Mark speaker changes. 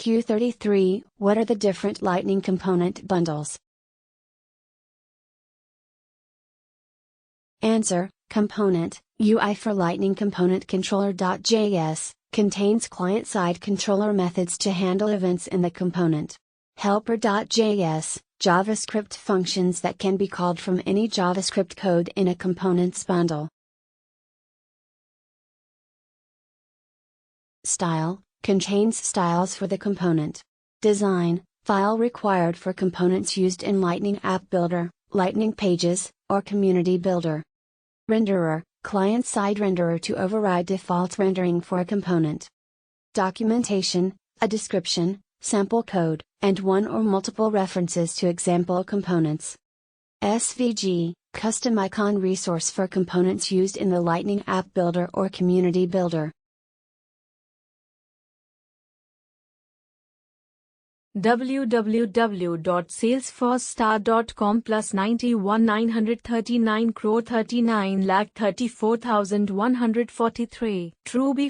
Speaker 1: FAQ33, what are the different Lightning component bundles? Answer: Component, UI for Lightning Component Controller.js, contains client-side controller methods to handle events in the component. Helper.js, JavaScript functions that can be called from any JavaScript code in a components bundle. Style, contains styles for the component. Design, file required for components used in Lightning App Builder, Lightning Pages, or Community Builder. Renderer, client-side renderer to override default rendering for a component. Documentation, a description, sample code, and one or multiple references to example components. SVG, custom icon resource for components used in the Lightning App Builder or Community Builder.
Speaker 2: www.salesforcestar.com +91,939 crore 39,34,143. Truby